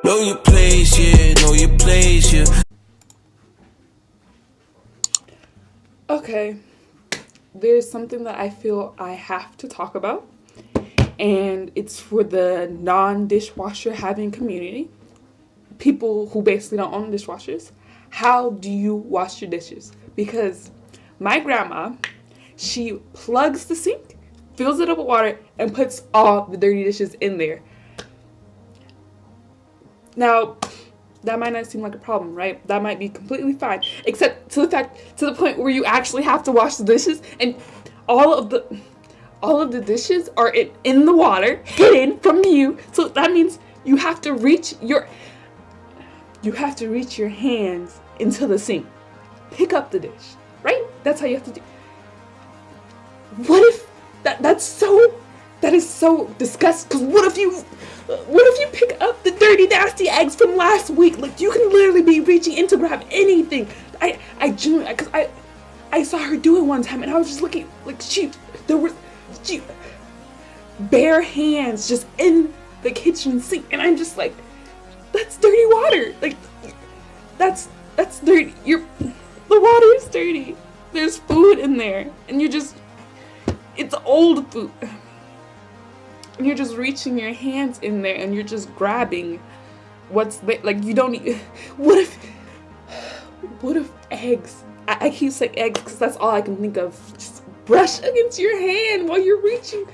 Know your place, yeah, know your place, yeah. Okay, there's something that I feel I have to talk about, and it's for the non-dishwasher having community. People who basically don't own dishwashers. How do you wash your dishes? Because my grandma, she plugs the sink, fills it up with water, and puts all the dirty dishes in there. Now, that might not seem like a problem, right? That might be completely fine, except to the point where you actually have to wash the dishes, and all of the dishes are in the water, hidden from you. So that means you have to reach your hands into the sink, pick up the dish, right? That's how you have to do. What if that is so disgusting? Because what if you pick up the dirty, nasty eggs from last week? Like, you can literally be reaching in to grab anything. I genuinely, because I saw her do it one time, and I was just looking like she bare hands just in the kitchen sink, and I'm just like, that's dirty water. Like, that's dirty. The water is dirty. There's food in there, and it's old food. And you're just reaching your hands in there, and you're just grabbing what's there. Like, you don't need. What if eggs? I keep saying eggs because that's all I can think of. Just brush against your hand while you're reaching.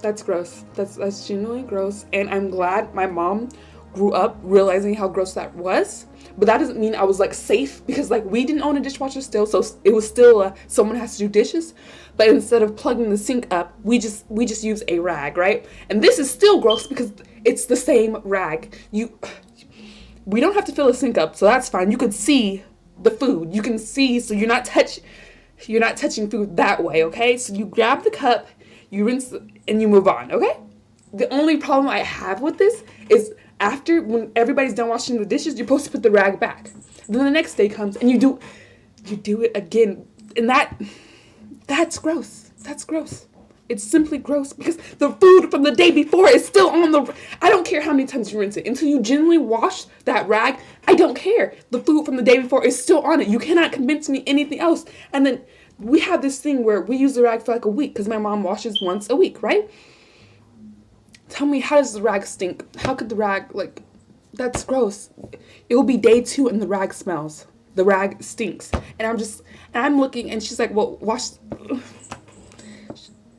That's gross. That's genuinely gross. And I'm glad my mom grew up realizing how gross that was. But that doesn't mean I was like safe, because like we didn't own a dishwasher still, so it was still someone has to do dishes. But instead of plugging the sink up, we just use a rag, right? And this is still gross because it's the same rag. We don't have to fill the sink up, so that's fine. You could see the food. You can see, so you're not touching food that way, okay? So you grab the cup, you rinse, and you move on, okay? The only problem I have with this is after, when everybody's done washing the dishes, you're supposed to put the rag back. Then the next day comes and you do it again. And that's gross. That's gross. It's simply gross because the food from the day before is still on I don't care how many times you rinse it. Until you genuinely wash that rag, I don't care. The food from the day before is still on it. You cannot convince me anything else. And then we have this thing where we use the rag for like a week because my mom washes once a week, right? Tell me, how does the rag stink? How could the rag, like, that's gross. It will be day 2 and the rag smells. The rag stinks. And I'm looking, and she's like, well,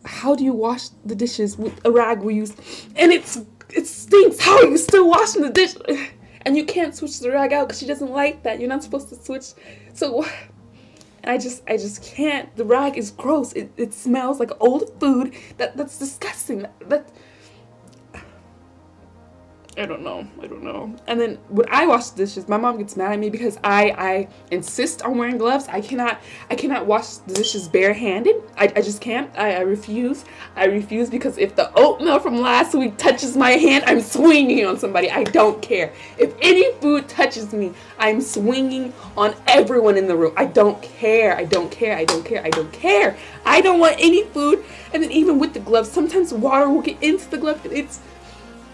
how do you wash the dishes with a rag we use? And it stinks. How are you still washing the dish? And you can't switch the rag out because she doesn't like that. You're not supposed to switch. So, and I just can't. The rag is gross. It smells like old food. That's disgusting. I don't know. And then when I wash the dishes, my mom gets mad at me because I insist on wearing gloves. I cannot wash the dishes barehanded. I just can't. I refuse. Because if the oatmeal from last week touches my hand, I'm swinging on somebody. I don't care. If any food touches me, I'm swinging on everyone in the room. I don't care. I don't want any food. And then even with the gloves, sometimes water will get into the glove.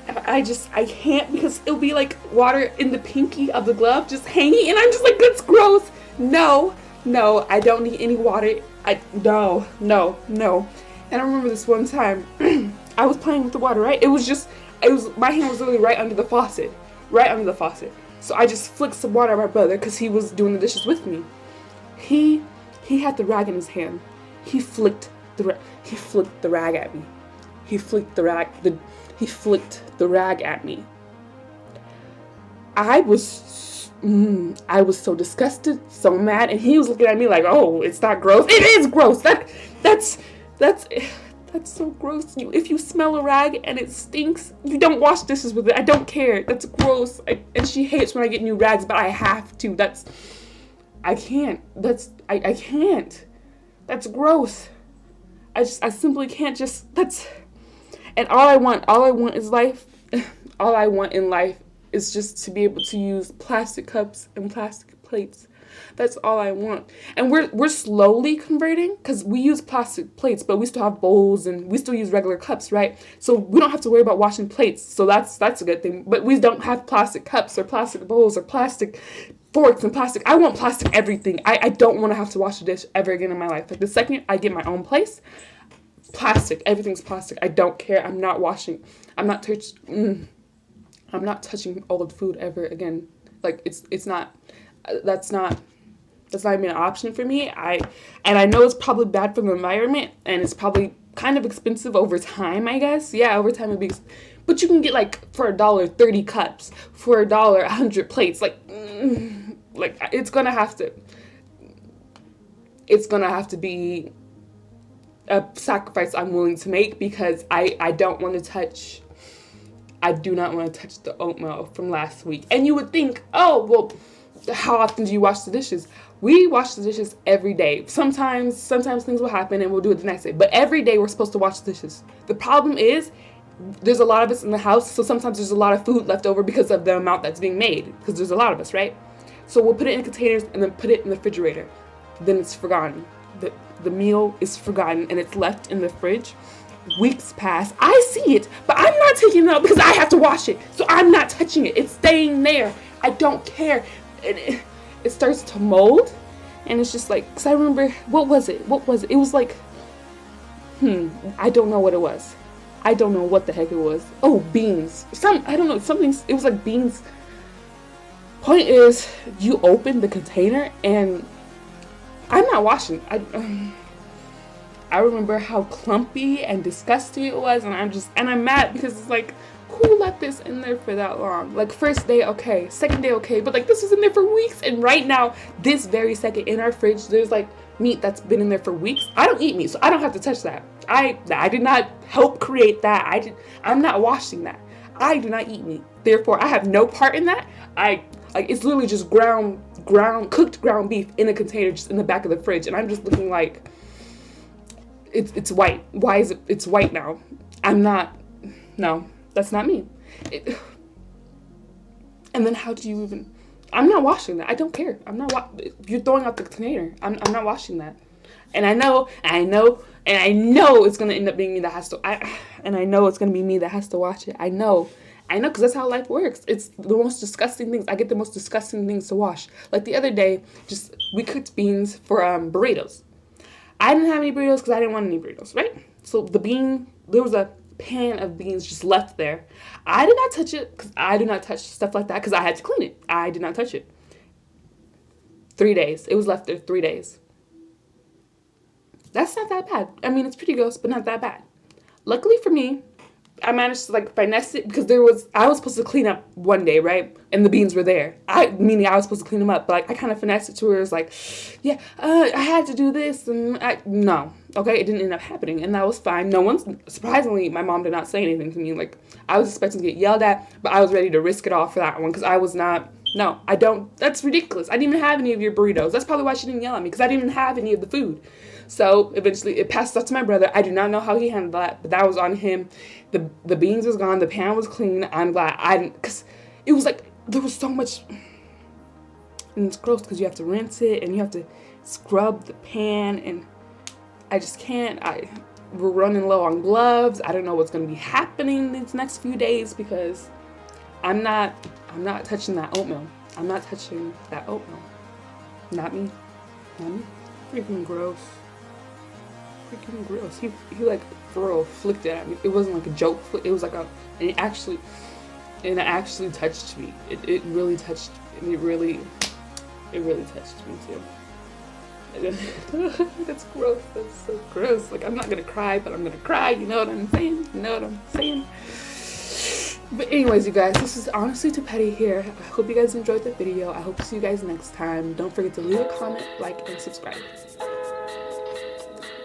I can't, because it'll be like water in the pinky of the glove just hanging, and I'm just like, that's gross. No, I don't need any water. No. And I remember this one time, I was playing with the water, right? My hand was literally right under the faucet. So I just flicked some water at my brother because he was doing the dishes with me. He had the rag in his hand. He flicked the rag at me. He flicked the rag at me. I was so disgusted, so mad, and he was looking at me like, "Oh, it's not gross." It is gross. That's so gross. If you smell a rag and it stinks, you don't wash dishes with it. I don't care. That's gross. And she hates when I get new rags, but I have to. I can't. I can't. That's gross. I simply can't just. And all I want is life. All I want in life is just to be able to use plastic cups and plastic plates. That's all I want. And we're slowly converting, because we use plastic plates, but we still have bowls and we still use regular cups, right? So we don't have to worry about washing plates. So that's a good thing. But we don't have plastic cups or plastic bowls or plastic forks and plastic. I want plastic everything. I don't want to have to wash a dish ever again in my life. Like, the second I get my own place, plastic. Everything's plastic. I don't care. I'm not washing. I'm not touching all of the food ever again. Like, it's not. That's not even an option for me. I know it's probably bad for the environment, and it's probably kind of expensive over time, I guess. Yeah, over time it'd be. But you can get, like, for $1, 30 cups. For $1, 100 plates. Like it's gonna have to be a sacrifice I'm willing to make, because I do not want to touch the oatmeal from last week. And you would think, oh, well, how often do you wash the dishes? We wash the dishes every day. Sometimes things will happen and we'll do it the next day. But every day we're supposed to wash the dishes. The problem is, there's a lot of us in the house, so sometimes there's a lot of food left over because of the amount that's being made, because there's a lot of us, right? So we'll put it in containers and then put it in the refrigerator. Then it's forgotten. The meal is forgotten and it's left in the fridge. Weeks pass. I see it, but I'm not taking it out because I have to wash it. So I'm not touching it. It's staying there. I don't care. And it starts to mold. And it's just like, because I remember, what was it? It was like, I don't know what it was. I don't know what the heck it was. Oh, beans. I don't know, it was like beans. Point is, you open the container and I'm not washing. I remember how clumpy and disgusting it was, and I'm mad because it's like, who let this in there for that long? Like, first day, okay, second day, okay, but like, this was in there for weeks, and right now, this very second, in our fridge, there's like meat that's been in there for weeks. I don't eat meat, so I don't have to touch that. I did not help create that. I'm not washing that. I do not eat meat. Therefore, I have no part in that. It's literally just cooked ground beef in a container just in the back of the fridge, and I'm just looking like, it's white. Why is it's white now? No, that's not me. And then how do you even, I'm not washing that. I don't care. You're throwing out the container. I'm not washing that. And I know it's going to end up being me that has to, and I know it's going to be me that has to watch it. I know, because that's how life works. It's the most disgusting things. I get the most disgusting things to wash. Like the other day, we cooked beans for burritos. I didn't have any burritos because I didn't want any burritos, right? So there was a pan of beans just left there. I did not touch it because I do not touch stuff like that because I had to clean it. I did not touch it. 3 days. It was left there 3 days. That's not that bad. I mean, it's pretty gross, but not that bad. Luckily for me, I managed to finesse it because I was supposed to clean up one day, right? And the beans were there. Meaning I was supposed to clean them up, but I kind of finessed it to where it was like, yeah, I had to do this, and no. Okay, it didn't end up happening, and that was fine. Surprisingly, my mom did not say anything to me. Like, I was expecting to get yelled at, but I was ready to risk it all for that one because I was not, no, I don't, that's ridiculous. I didn't even have any of your burritos. That's probably why she didn't yell at me, because I didn't even have any of the food. So eventually it passed off to my brother. I do not know how he handled that, but that was on him. The beans was gone. The pan was clean. I'm glad I didn't, because it was like, there was so much, and it's gross because you have to rinse it and you have to scrub the pan, and I just can't. We're running low on gloves. I don't know what's going to be happening these next few days because I'm not touching that oatmeal. I'm not touching that oatmeal. Not me. Freaking gross. He like for real flicked it at me. It wasn't like a joke flick. It was like and it actually touched me. It really touched me. It really touched me too. That's gross. That's so gross. Like, I'm not gonna cry, but I'm gonna cry. You know what I'm saying? But anyways, you guys, this is Honestly Too Petty here. I hope you guys enjoyed the video. I hope to see you guys next time. Don't forget to leave a comment, like, and subscribe.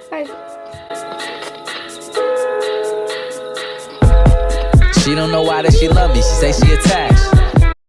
Bye. She don't know why that she love me. She say she attached.